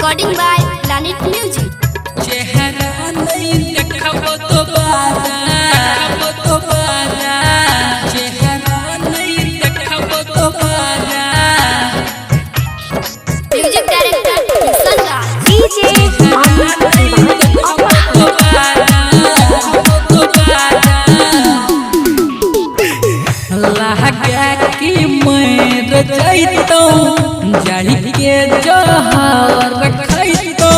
Recording by Planet Music. चेहरा नहीं देखबो दोबारा, चेहरा नहीं देखबो दोबारा। Music director Sanjay. DJ कि मैं रचैतौ जाहि के जहर रखैतौ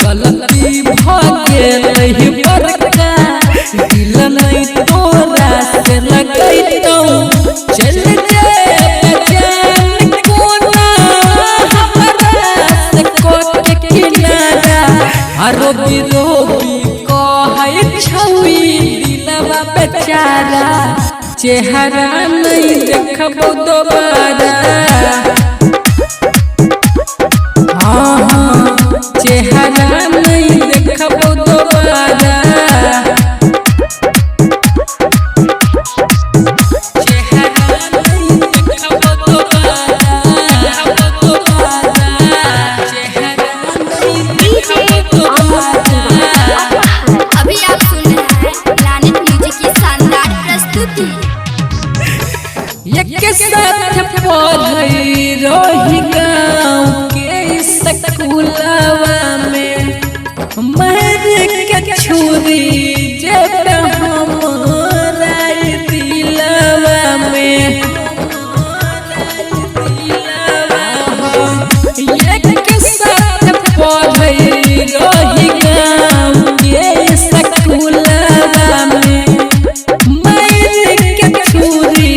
गलती भगे रही बरका दिल नहीं तोरा से लगैतौ चल जे जान कोना हमरा से कोट किनारा आरो बिरोबी कहै छौई दिलवा बेचारा चेहरा नहीं देखबो दोबारा। हाँ चेहरा नहीं देखबो दोबारा, चेहरा नहीं देखबो दोबारा, चेहरा नहीं देखबो दोबारा। अभी आप सुन रहे हैं प्लानेट म्यूजिक की शानदार प्रस्तुति। एक साथ पढ़ई रही गाँव के स्कूलवा में मर के छुरी जब हमारा दिलवा में एक साथ पढ़ई रही गाँव के स्कूलवा में मर के छुरी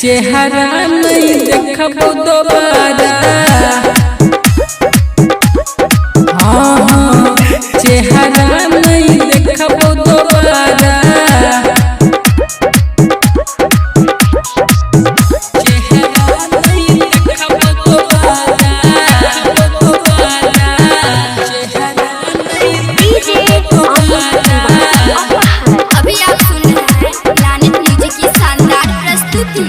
चेहरा नहीं देखबो दोबारा। हाँ चेहरा नहीं देखबो दोबारा, चेहरा नहीं देखबो दोबारा, चेहरा नहीं देखबो दोबारा। अभी आप सुन रहे हैं प्लानेट म्यूजिक की शानदार प्रस्तुति।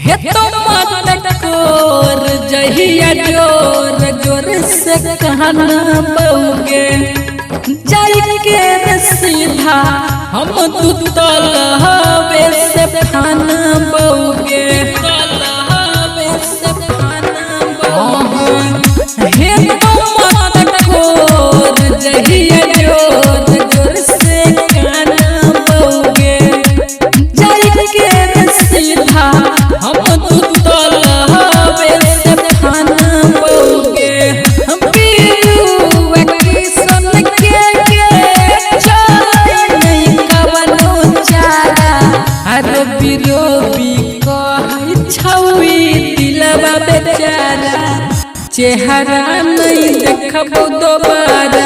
हे तो मत कोर जहिया जोर जोर से कहना बउगे जाई के सीधा हम तू तलहवे से खाना बउगे हे तो मत कोर जहिया जोर जोर से कहना बउगे जाई के सीधा हम तू तलहवे से खाना बउगे हम पीरुआ किसन के चले नहीं कवनो चारा अरे बिरोबी कहै छौई दिलवा बेचारा चेहरा नहीं देखबो दोबारा।